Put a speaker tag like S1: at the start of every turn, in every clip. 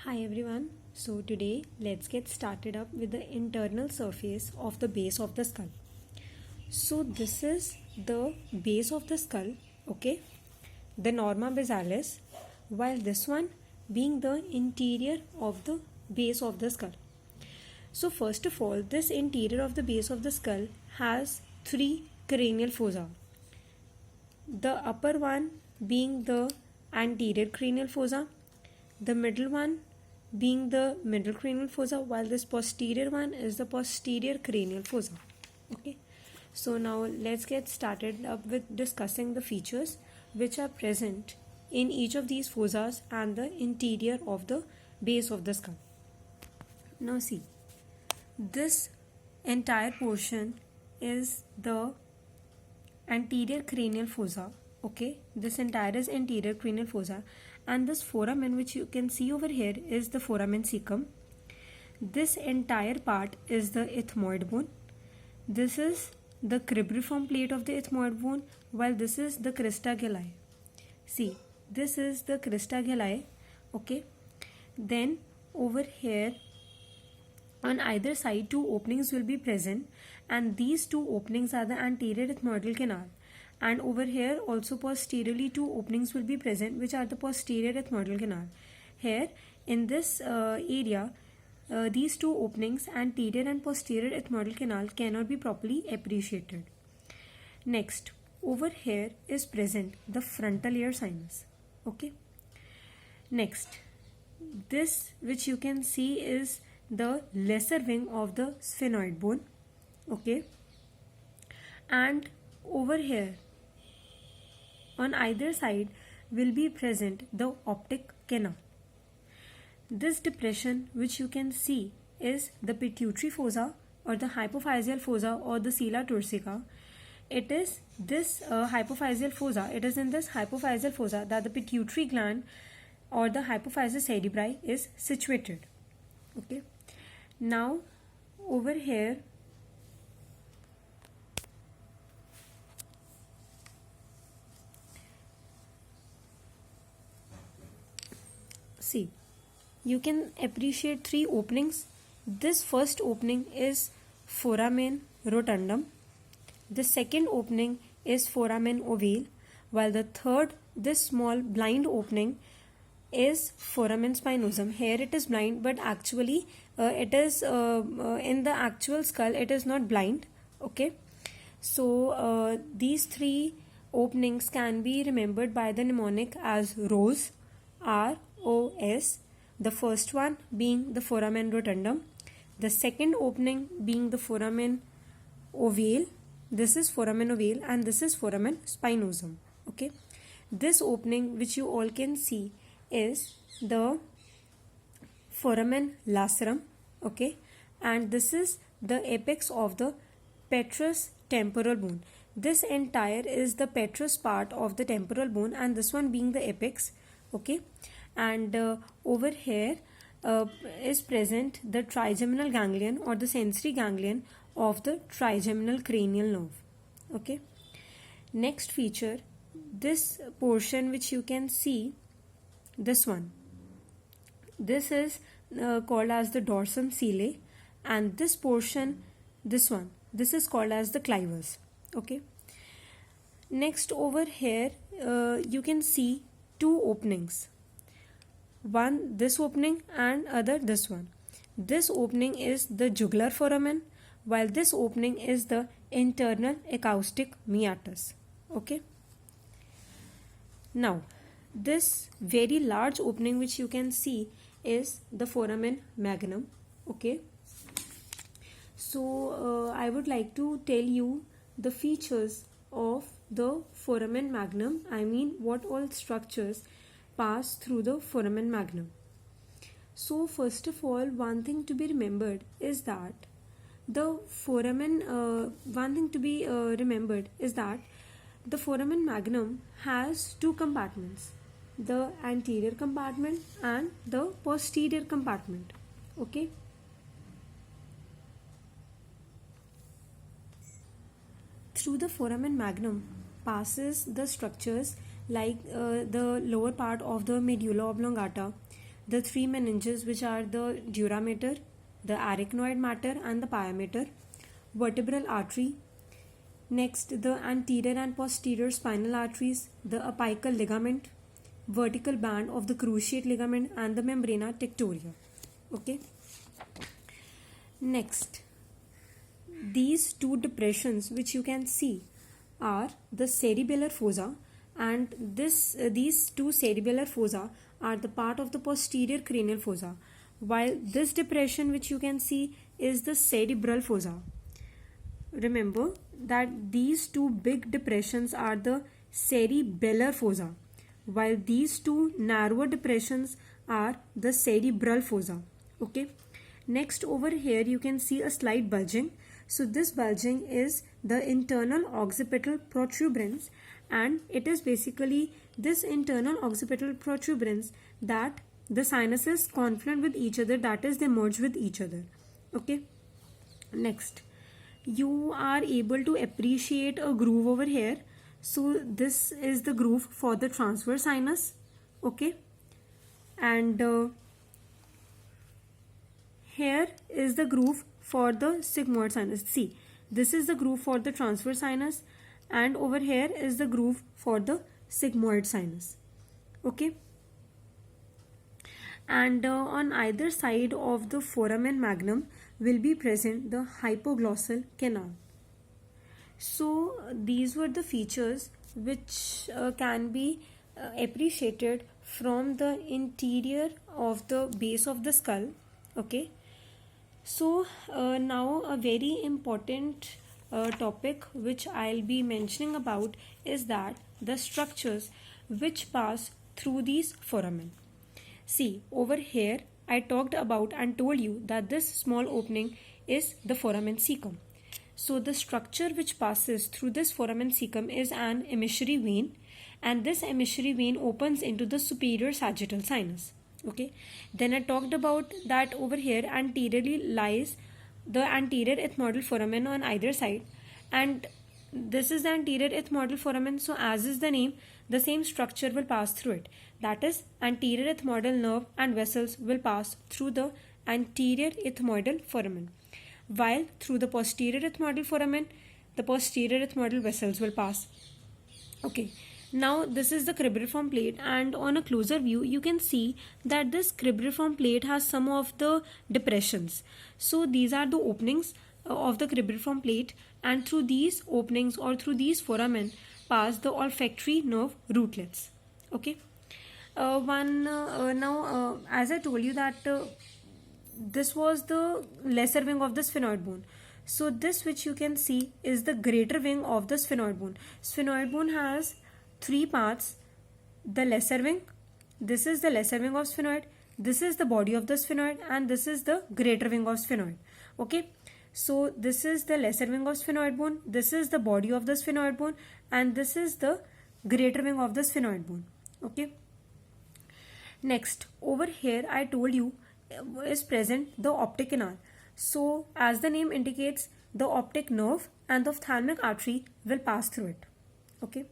S1: Hi everyone. So today let's get started up with the internal surface of the base of the skull. So this is the base of the skull, okay? The norma basalis, while this one being the interior of the base of the skull. So first of all, this interior of the base of the skull has three cranial fossa. The upper one being the anterior cranial fossa, the middle one being the middle cranial fossa, while this posterior one is the posterior cranial fossa. Okay, so now let's get started up with discussing the features which are present in each of these fossas and the interior of the base of the skull. Now see, this entire portion is the anterior cranial fossa. Okay, this entire is anterior cranial fossa, and this foramen which you can see over here is the foramen cecum. This entire part is the ethmoid bone. This is the cribriform plate of the ethmoid bone, while this is the crista galli. See, this is the crista galli. Okay, then over here on either side two openings will be present, and these two openings are the anterior ethmoidal canal, and over here also posteriorly two openings will be present which are the posterior ethmoidal canal. Here in this area these two openings, anterior and posterior ethmoidal canal, cannot be properly appreciated. Next, over here is present the frontal ear sinus. Okay, next, this which you can see is the lesser wing of the sphenoid bone. Okay, and over here on either side will be present the optic canal. This depression which you can see is the pituitary fossa or the hypophyseal fossa or the sella turcica. It is this hypophyseal fossa, it is in this hypophyseal fossa that the pituitary gland or the hypophysis cerebri is situated. Okay, now over here see, you can appreciate three openings. This first opening is foramen rotundum. The second opening is foramen ovale, while the third, this small blind opening, is foramen spinosum. Here it is blind, but actually it is in the actual skull it is not blind. Okay, so these three openings can be remembered by the mnemonic as ROS, ROS. The first one being the foramen rotundum, the second opening being the foramen ovale. This is foramen ovale and this is foramen spinosum. Okay, this opening which you all can see is the foramen lacerum. Okay, and this is the apex of the petrous temporal bone. This entire is the petrous part of the temporal bone, and this one being the apex. Okay, and over here is present the trigeminal ganglion or the sensory ganglion of the trigeminal cranial nerve. Okay, next feature, this portion which you can see, this one, this is called as the dorsum coeli, and this portion, this one, this is called as the clivus. Okay, next over here you can see two openings, one this opening and other this one. This opening is the jugular foramen, while this opening is the internal acoustic meatus. Okay, now this very large opening which you can see is the foramen magnum. Okay, so I would like to tell you the features of the foramen magnum. I mean, what all structures pass through the foramen magnum. So first of all, one thing to be remembered is that the foramen the foramen magnum has two compartments, the anterior compartment and the posterior compartment. Okay, through the foramen magnum passes the structures like the lower part of the medulla oblongata, the three meninges, which are the dura mater, the arachnoid mater, and the pia mater, vertebral artery. Next, the anterior and posterior spinal arteries, the apical ligament, vertical band of the cruciate ligament, and the membrana tectoria. Okay. Next, these two depressions which you can see are the cerebellar fossa, and these two cerebellar fossa are the part of the posterior cranial fossa, while this depression which you can see is the cerebral fossa. Remember that these two big depressions are the cerebellar fossa, while these two narrower depressions are the cerebral fossa. Okay. Next, over here you can see a slight bulging. So this bulging is the internal occipital protuberance, and it is basically this internal occipital protuberance that the sinuses confluent with each other, that is they merge with each other. Okay. Next, you are able to appreciate a groove over here. So this is the groove for the transverse sinus. Okay. And here is the groove for the sigmoid sinus. See, this is the groove for the transverse sinus, and over here is the groove for the sigmoid sinus. Okay. And on either side of the foramen magnum will be present the hypoglossal canal. So these were the features which can be appreciated from the interior of the base of the skull. Okay. So now a very important topic which I'll be mentioning about is that the structures which pass through these foramen. See, over here I talked about and told you that this small opening is the foramen cecum. So the structure which passes through this foramen cecum is an emissary vein, and this emissary vein opens into the superior sagittal sinus. Okay. Then I talked about that over here anteriorly lies the anterior ethmoidal foramen on either side, and this is the anterior ethmoidal foramen. So as is the name, the same structure will pass through it. That is, anterior ethmoidal nerve and vessels will pass through the anterior ethmoidal foramen, while through the posterior ethmoidal foramen, the posterior ethmoidal vessels will pass. Okay. Now this is the cribriform plate, and on a closer view you can see that this cribriform plate has some of the depressions. So these are the openings of the cribriform plate, and through these openings or through these foramen pass the olfactory nerve rootlets. Okay. As I told you that this was the lesser wing of the sphenoid bone. So this which you can see is the greater wing of the sphenoid bone. Sphenoid bone has three parts: the lesser wing, this is the lesser wing of sphenoid, this is the body of the sphenoid, and this is the greater wing of sphenoid. Okay. So this is the lesser wing of sphenoid bone, this is the body of the sphenoid bone, and this is the greater wing of the sphenoid bone. Okay. Next, over here I told you is present the optic canal. So as the name indicates, the optic nerve and the ophthalmic artery will pass through it. Okay.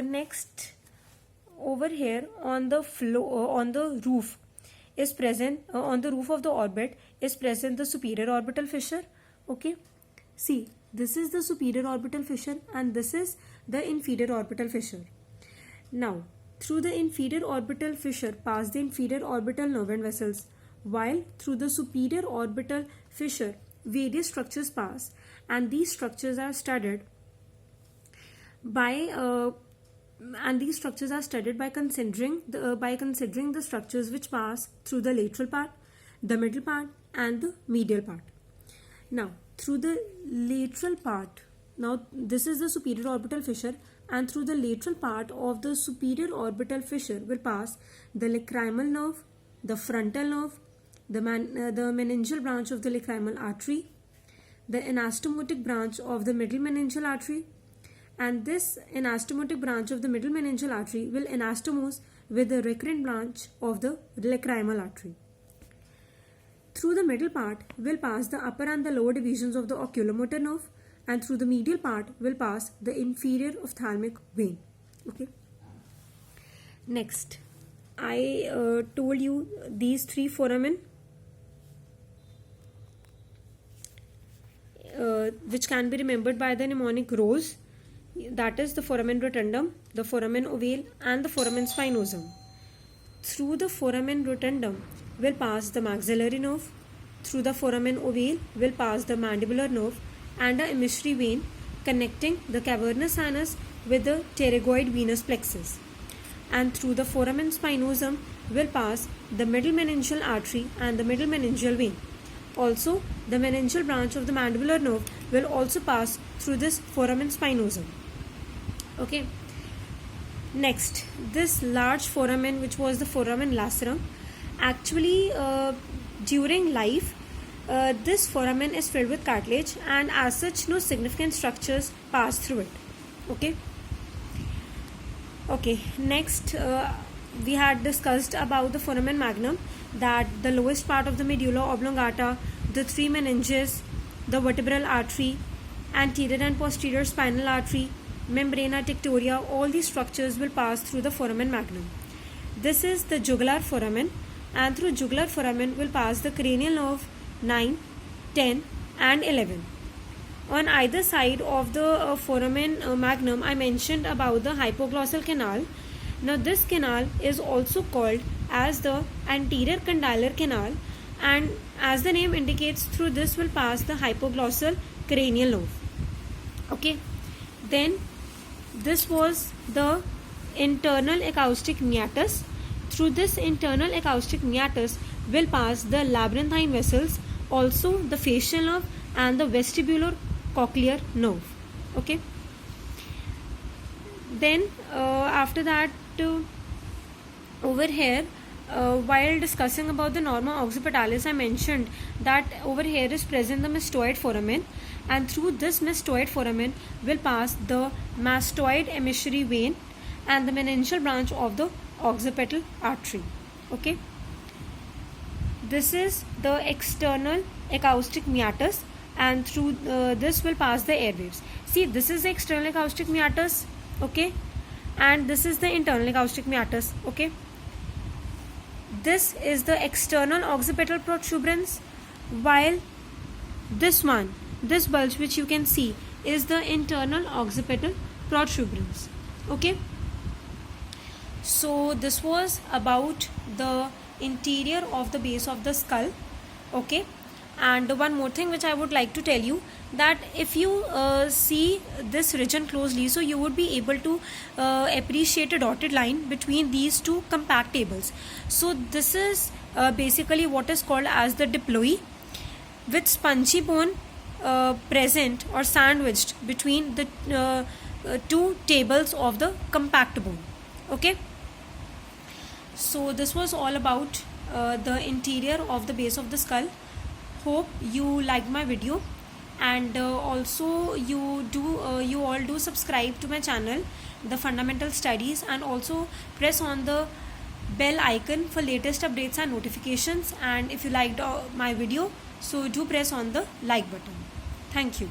S1: Next, over here on the floor, on the roof is present, on the roof of the orbit is present the superior orbital fissure. Okay. See, this is the superior orbital fissure and this is the inferior orbital fissure. Now, through the inferior orbital fissure pass the inferior orbital nerve and vessels, while through the superior orbital fissure various structures pass, and these structures are studied by considering the structures which pass through the lateral part, the middle part, and the medial part. Now, through the lateral part, now this is the superior orbital fissure, and through the lateral part of the superior orbital fissure will pass the lacrimal nerve, the frontal nerve, the meningeal branch of the lacrimal artery, the anastomotic branch of the middle meningeal artery, and this anastomotic branch of the middle meningeal artery will anastomose with the recurrent branch of the lacrimal artery. Through the middle part will pass the upper and the lower divisions of the oculomotor nerve, and through the medial part will pass the inferior ophthalmic vein. Okay. Next, I told you these three foramen which can be remembered by the mnemonic ROSE, that is the foramen rotundum, the foramen ovale, and the foramen spinosum. Through the foramen rotundum will pass the maxillary nerve, through the foramen ovale will pass the mandibular nerve and a emissary vein connecting the cavernous sinus with the pterygoid venous plexus, and through the foramen spinosum will pass the middle meningeal artery and the middle meningeal vein. Also, the meningeal branch of the mandibular nerve will also pass through this foramen spinosum. Okay. Next, this large foramen, which was the foramen lacerum, actually during life, this foramen is filled with cartilage, and as such, no significant structures pass through it. Okay. Next, we had discussed about the foramen magnum, that the lowest part of the medulla oblongata, the three meninges, the vertebral artery, anterior and posterior spinal artery, membrana tectoria, all these structures will pass through the foramen magnum. This is the jugular foramen, and through jugular foramen will pass the cranial nerve 9, 10 and 11. On either side of the foramen magnum, I mentioned about the hypoglossal canal. Now this canal is also called as the anterior condylar canal, and as the name indicates, through this will pass the hypoglossal cranial nerve. Okay. Then this was the internal acoustic meatus. Through this internal acoustic meatus will pass the labyrinthine vessels, also the facial nerve and the vestibular cochlear nerve. Okay. Then after that, over here, while discussing about the norma occipitalis, I mentioned that over here is present the mastoid foramen, and through this mastoid foramen will pass the mastoid emissary vein and the meningeal branch of the occipital artery. Okay. This is the external acoustic meatus, and through this will pass the airwaves. See, this is the external acoustic meatus, okay, and this is the internal acoustic meatus. Okay. This is the external occipital protuberance, while this one, this bulge which you can see, is the internal occipital protuberance. Okay. So this was about the interior of the base of the skull. Okay. And one more thing which I would like to tell you, that if you see this region closely, so you would be able to appreciate a dotted line between these two compact tables. So this is basically what is called as the diploe, with spongy bone present or sandwiched between the two tables of the compact bone. Okay. So this was all about the interior of the base of the skull. Hope you liked my video, and also you all do subscribe to my channel, The Fundamental Studies, and also press on the bell icon for latest updates and notifications. And if you liked my video, so do press on the like button. Thank you.